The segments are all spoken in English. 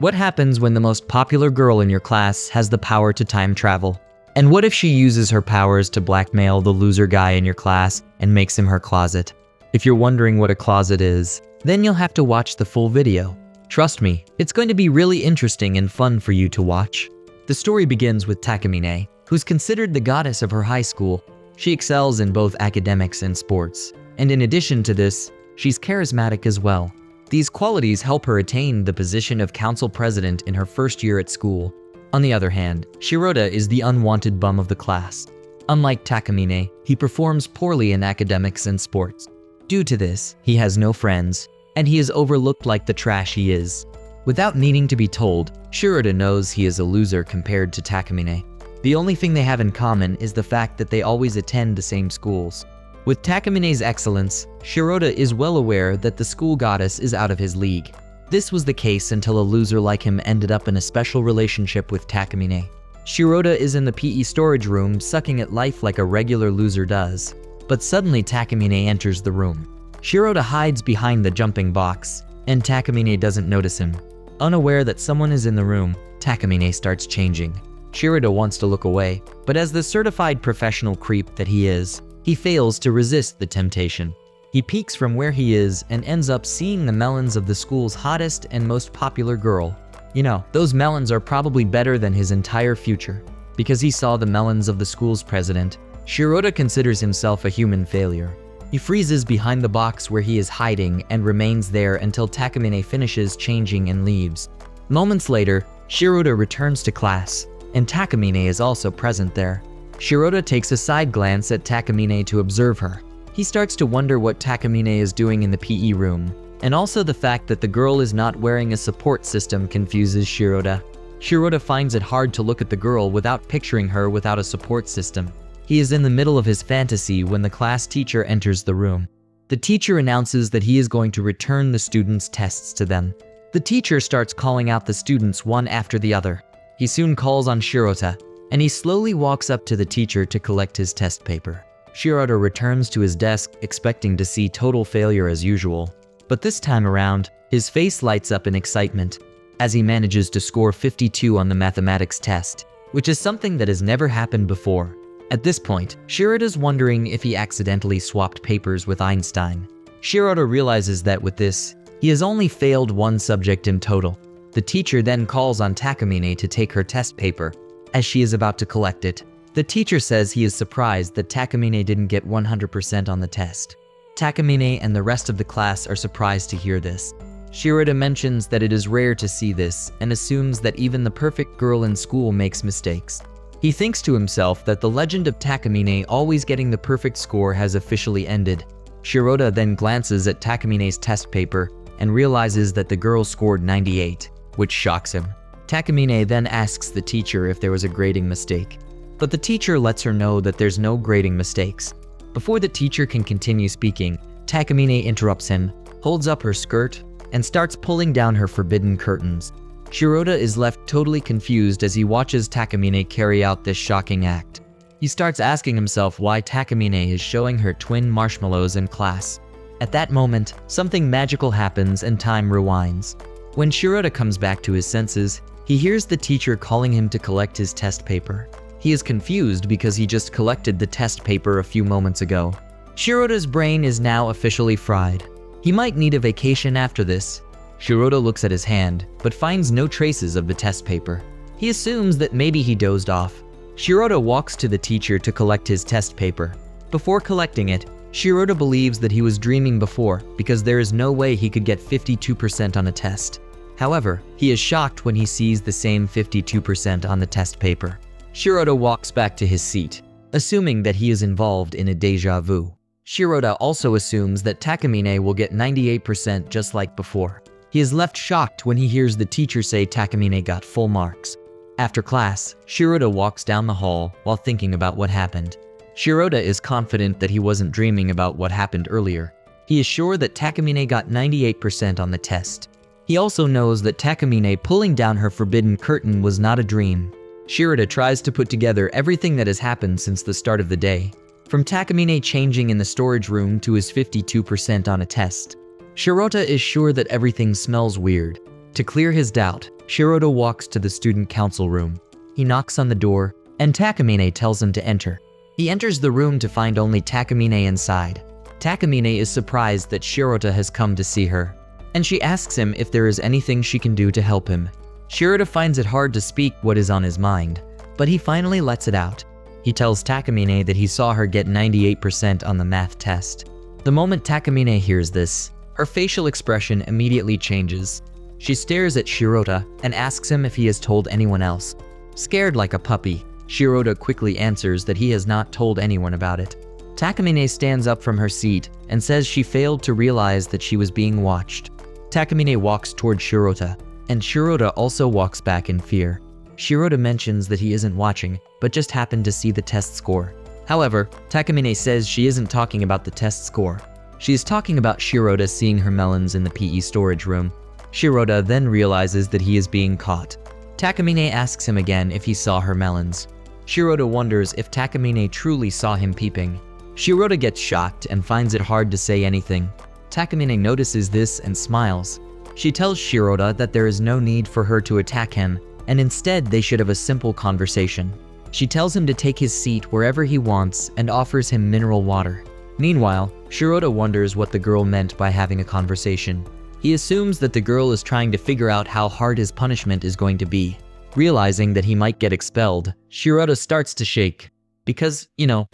What happens when the most popular girl in your class has the power to time travel? And what if she uses her powers to blackmail the loser guy in your class and makes him her closet? If you're wondering what a closet is, then you'll have to watch the full video. Trust me, it's going to be really interesting and fun for you to watch. The story begins with Takamine, who's considered the goddess of her high school. She excels in both academics and sports, and in addition to this, she's charismatic as well. These qualities help her attain the position of council president in her first year at school. On the other hand, Shirota is the unwanted bum of the class. Unlike Takamine, he performs poorly in academics and sports. Due to this, he has no friends, and he is overlooked like the trash he is. Without needing to be told, Shirota knows he is a loser compared to Takamine. The only thing they have in common is the fact that they always attend the same schools. With Takamine's excellence, Shirota is well aware that the school goddess is out of his league. This was the case until a loser like him ended up in a special relationship with Takamine. Shirota is in the PE storage room sucking at life like a regular loser does. But suddenly Takamine enters the room. Shirota hides behind the jumping box, and Takamine doesn't notice him. Unaware that someone is in the room, Takamine starts changing. Shirota wants to look away, but as the certified professional creep that he is, he fails to resist the temptation. He peeks from where he is and ends up seeing the melons of the school's hottest and most popular girl. You know, those melons are probably better than his entire future. Because he saw the melons of the school's president, Shirota considers himself a human failure. He freezes behind the box where he is hiding and remains there until Takamine finishes changing and leaves. Moments later, Shirota returns to class, and Takamine is also present there. Shirota takes a side glance at Takamine to observe her. He starts to wonder what Takamine is doing in the PE room, and also the fact that the girl is not wearing a support system confuses Shirota. Shirota finds it hard to look at the girl without picturing her without a support system. He is in the middle of his fantasy when the class teacher enters the room. The teacher announces that he is going to return the students' tests to them. The teacher starts calling out the students one after the other. He soon calls on Shirota, and he slowly walks up to the teacher to collect his test paper. Shirota returns to his desk expecting to see total failure as usual. But this time around, his face lights up in excitement as he manages to score 52 on the mathematics test, which is something that has never happened before. At this point, Shirota's wondering if he accidentally swapped papers with Einstein. Shirota realizes that with this, he has only failed one subject in total. The teacher then calls on Takamine to take her test paper, as she is about to collect it. The teacher says he is surprised that Takamine didn't get 100% on the test. Takamine and the rest of the class are surprised to hear this. Shirota mentions that it is rare to see this and assumes that even the perfect girl in school makes mistakes. He thinks to himself that the legend of Takamine always getting the perfect score has officially ended. Shirota then glances at Takamine's test paper and realizes that the girl scored 98, which shocks him. Takamine then asks the teacher if there was a grading mistake, but the teacher lets her know that there's no grading mistakes. Before the teacher can continue speaking, Takamine interrupts him, holds up her skirt, and starts pulling down her forbidden curtains. Shirota is left totally confused as he watches Takamine carry out this shocking act. He starts asking himself why Takamine is showing her twin marshmallows in class. At that moment, something magical happens and time rewinds. When Shirota comes back to his senses, he hears the teacher calling him to collect his test paper. He is confused because he just collected the test paper a few moments ago. Shirota's brain is now officially fried. He might need a vacation after this. Shirota looks at his hand, but finds no traces of the test paper. He assumes that maybe he dozed off. Shirota walks to the teacher to collect his test paper. Before collecting it, Shirota believes that he was dreaming before because there is no way he could get 52% on a test. However, he is shocked when he sees the same 52% on the test paper. Shirota walks back to his seat, assuming that he is involved in a déjà vu. Shirota also assumes that Takamine will get 98% just like before. He is left shocked when he hears the teacher say Takamine got full marks. After class, Shirota walks down the hall while thinking about what happened. Shirota is confident that he wasn't dreaming about what happened earlier. He is sure that Takamine got 98% on the test. He also knows that Takamine pulling down her forbidden curtain was not a dream. Shirota tries to put together everything that has happened since the start of the day, from Takamine changing in the storage room to his 52% on a test. Shirota is sure that everything smells weird. To clear his doubt, Shirota walks to the student council room. He knocks on the door, and Takamine tells him to enter. He enters the room to find only Takamine inside. Takamine is surprised that Shirota has come to see her, and she asks him if there is anything she can do to help him. Shirota finds it hard to speak what is on his mind, but he finally lets it out. He tells Takamine that he saw her get 98% on the math test. The moment Takamine hears this, her facial expression immediately changes. She stares at Shirota and asks him if he has told anyone else. Scared like a puppy, Shirota quickly answers that he has not told anyone about it. Takamine stands up from her seat and says she failed to realize that she was being watched. Takamine walks toward Shirota, and Shirota also walks back in fear. Shirota mentions that he isn't watching, but just happened to see the test score. However, Takamine says she isn't talking about the test score. She is talking about Shirota seeing her melons in the PE storage room. Shirota then realizes that he is being caught. Takamine asks him again if he saw her melons. Shirota wonders if Takamine truly saw him peeping. Shirota gets shocked and finds it hard to say anything. Takamine notices this and smiles. She tells Shirota that there is no need for her to attack him, and instead they should have a simple conversation. She tells him to take his seat wherever he wants and offers him mineral water. Meanwhile, Shirota wonders what the girl meant by having a conversation. He assumes that the girl is trying to figure out how hard his punishment is going to be. Realizing that he might get expelled, Shirota starts to shake. Because,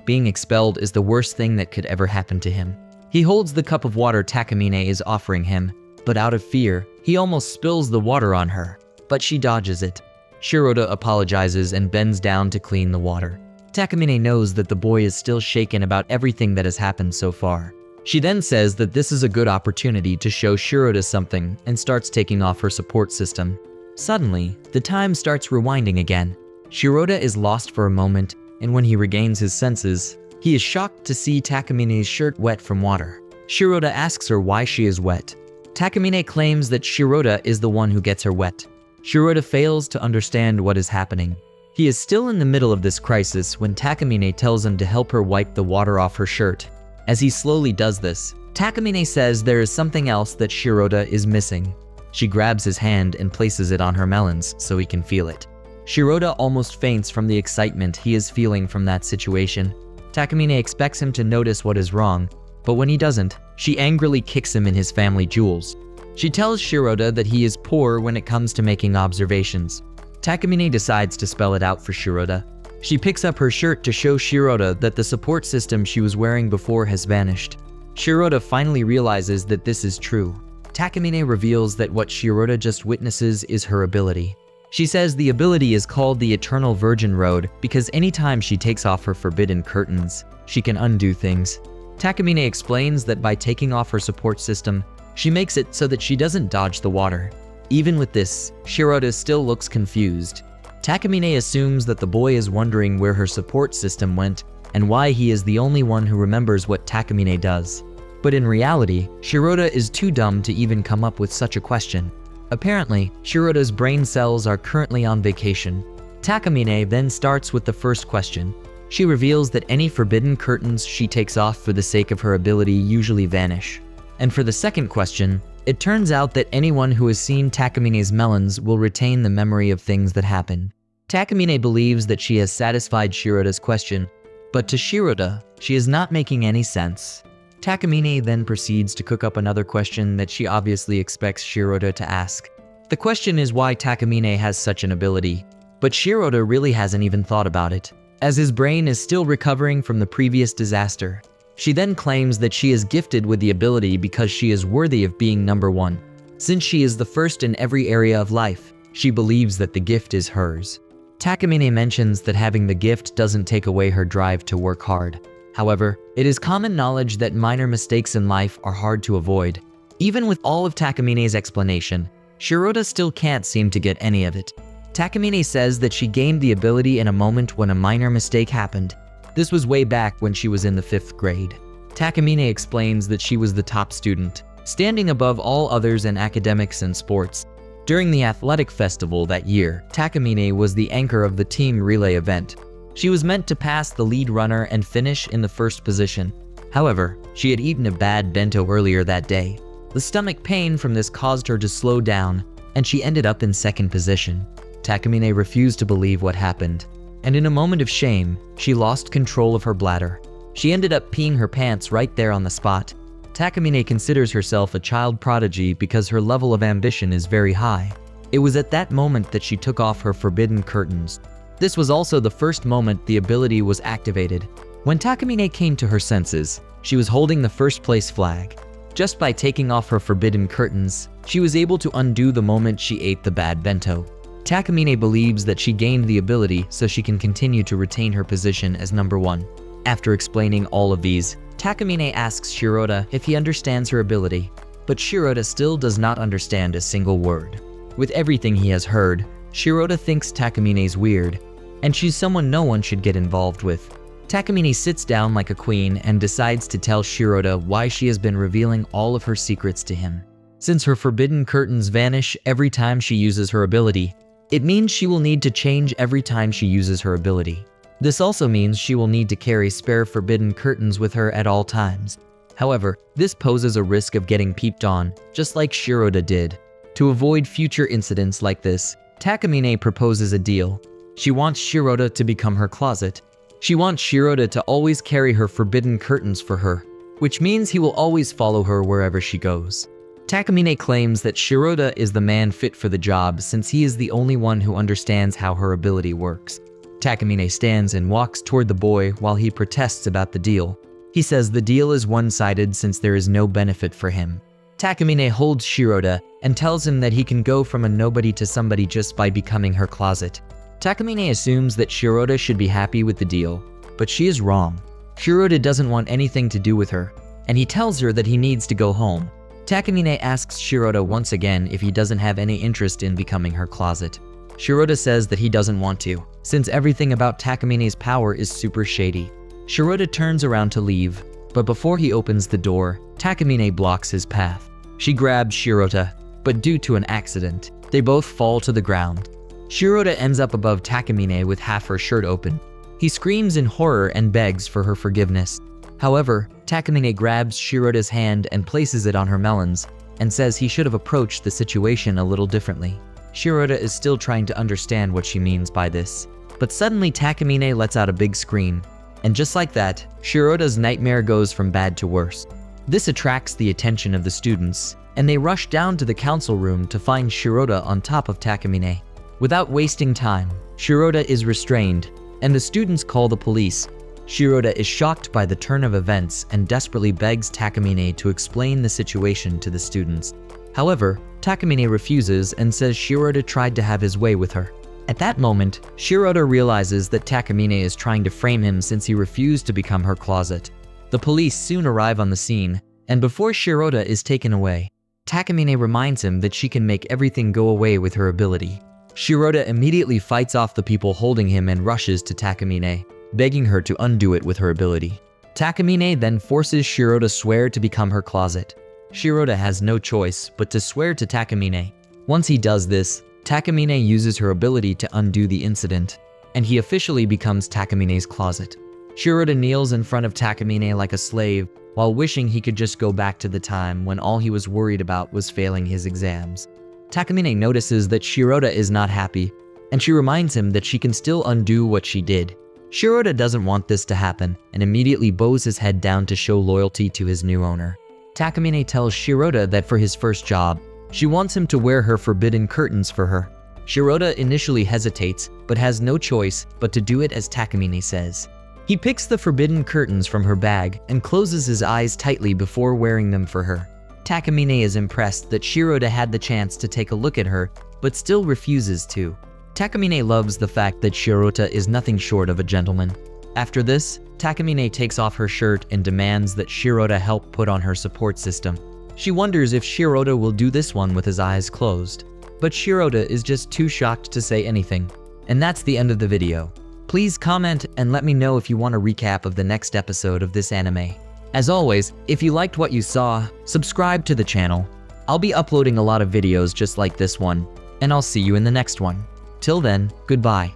being expelled is the worst thing that could ever happen to him. He holds the cup of water Takamine is offering him, but out of fear, he almost spills the water on her, but she dodges it. Shirota apologizes and bends down to clean the water. Takamine knows that the boy is still shaken about everything that has happened so far. She then says that this is a good opportunity to show Shirota something and starts taking off her support system. Suddenly, the time starts rewinding again. Shirota is lost for a moment, and when he regains his senses, he is shocked to see Takamine's shirt wet from water. Shirota asks her why she is wet. Takamine claims that Shirota is the one who gets her wet. Shirota fails to understand what is happening. He is still in the middle of this crisis when Takamine tells him to help her wipe the water off her shirt. As he slowly does this, Takamine says there is something else that Shirota is missing. She grabs his hand and places it on her melons so he can feel it. Shirota almost faints from the excitement he is feeling from that situation. Takamine expects him to notice what is wrong, but when he doesn't, she angrily kicks him in his family jewels. She tells Shirota that he is poor when it comes to making observations. Takamine decides to spell it out for Shirota. She picks up her shirt to show Shirota that the support system she was wearing before has vanished. Shirota finally realizes that this is true. Takamine reveals that what Shirota just witnesses is her ability. She says the ability is called the Eternal Virgin Road because anytime she takes off her forbidden curtains, she can undo things. Takamine explains that by taking off her support system, she makes it so that she doesn't dodge the water. Even with this, Shirota still looks confused. Takamine assumes that the boy is wondering where her support system went and why he is the only one who remembers what Takamine does. But in reality, Shirota is too dumb to even come up with such a question. Apparently, Shirota's brain cells are currently on vacation. Takamine then starts with the first question. She reveals that any forbidden curtains she takes off for the sake of her ability usually vanish. And for the second question, it turns out that anyone who has seen Takamine's melons will retain the memory of things that happen. Takamine believes that she has satisfied Shirota's question, but to Shirota, she is not making any sense. Takamine then proceeds to cook up another question that she obviously expects Shirota to ask. The question is why Takamine has such an ability, but Shirota really hasn't even thought about it, as his brain is still recovering from the previous disaster. She then claims that she is gifted with the ability because she is worthy of being number one. Since she is the first in every area of life, she believes that the gift is hers. Takamine mentions that having the gift doesn't take away her drive to work hard. However, it is common knowledge that minor mistakes in life are hard to avoid. Even with all of Takamine's explanation, Shirota still can't seem to get any of it. Takamine says that she gained the ability in a moment when a minor mistake happened. This was way back when she was in the 5th grade. Takamine explains that she was the top student, standing above all others in academics and sports. During the athletic festival that year, Takamine was the anchor of the team relay event. She was meant to pass the lead runner and finish in the first position. However, she had eaten a bad bento earlier that day. The stomach pain from this caused her to slow down, and she ended up in second position. Takamine refused to believe what happened, and in a moment of shame, she lost control of her bladder. She ended up peeing her pants right there on the spot. Takamine considers herself a child prodigy because her level of ambition is very high. It was at that moment that she took off her forbidden curtains. This was also the first moment the ability was activated. When Takamine came to her senses, she was holding the first place flag. Just by taking off her forbidden curtains, she was able to undo the moment she ate the bad bento. Takamine believes that she gained the ability so she can continue to retain her position as number 1. After explaining all of these, Takamine asks Shirota if he understands her ability, but Shirota still does not understand a single word. With everything he has heard, Shirota thinks Takamine's weird, and she's someone no one should get involved with. Takamine sits down like a queen and decides to tell Shirota why she has been revealing all of her secrets to him. Since her forbidden curtains vanish every time she uses her ability, it means she will need to change every time she uses her ability. This also means she will need to carry spare forbidden curtains with her at all times. However, this poses a risk of getting peeped on, just like Shirota did. To avoid future incidents like this, Takamine proposes a deal. She wants Shirota to become her closet. She wants Shirota to always carry her forbidden curtains for her, which means he will always follow her wherever she goes. Takamine claims that Shirota is the man fit for the job since he is the only one who understands how her ability works. Takamine stands and walks toward the boy while he protests about the deal. He says the deal is one-sided since there is no benefit for him. Takamine holds Shirota and tells him that he can go from a nobody to somebody just by becoming her closet. Takamine assumes that Shirota should be happy with the deal, but she is wrong. Shirota doesn't want anything to do with her, and he tells her that he needs to go home. Takamine asks Shirota once again if he doesn't have any interest in becoming her closet. Shirota says that he doesn't want to, since everything about Takamine's power is super shady. Shirota turns around to leave, but before he opens the door, Takamine blocks his path. She grabs Shirota, but due to an accident, they both fall to the ground. Shirota ends up above Takamine with half her shirt open. He screams in horror and begs for her forgiveness. However, Takamine grabs Shirota's hand and places it on her melons, and says he should have approached the situation a little differently. Shirota is still trying to understand what she means by this, but suddenly Takamine lets out a big scream, and just like that, Shirota's nightmare goes from bad to worse. This attracts the attention of the students, and they rush down to the council room to find Shirota on top of Takamine. Without wasting time, Shirota is restrained, and the students call the police. Shirota is shocked by the turn of events and desperately begs Takamine to explain the situation to the students. However, Takamine refuses and says Shirota tried to have his way with her. At that moment, Shirota realizes that Takamine is trying to frame him since he refused to become her closet. The police soon arrive on the scene, and before Shirota is taken away, Takamine reminds him that she can make everything go away with her ability. Shirota immediately fights off the people holding him and rushes to Takamine, begging her to undo it with her ability. Takamine then forces Shirota to swear to become her closet. Shirota has no choice but to swear to Takamine. Once he does this, Takamine uses her ability to undo the incident, and he officially becomes Takamine's closet. Shirota kneels in front of Takamine like a slave, while wishing he could just go back to the time when all he was worried about was failing his exams. Takamine notices that Shirota is not happy, and she reminds him that she can still undo what she did. Shirota doesn't want this to happen, and immediately bows his head down to show loyalty to his new owner. Takamine tells Shirota that for his first job, she wants him to wear her forbidden curtains for her. Shirota initially hesitates, but has no choice but to do it as Takamine says. He picks the forbidden curtains from her bag and closes his eyes tightly before wearing them for her. Takamine is impressed that Shirota had the chance to take a look at her, but still refuses to. Takamine loves the fact that Shirota is nothing short of a gentleman. After this, Takamine takes off her shirt and demands that Shirota help put on her support system. She wonders if Shirota will do this one with his eyes closed, but Shirota is just too shocked to say anything. And that's the end of the video. Please comment and let me know if you want a recap of the next episode of this anime. As always, if you liked what you saw, subscribe to the channel. I'll be uploading a lot of videos just like this one, and I'll see you in the next one. Till then, goodbye.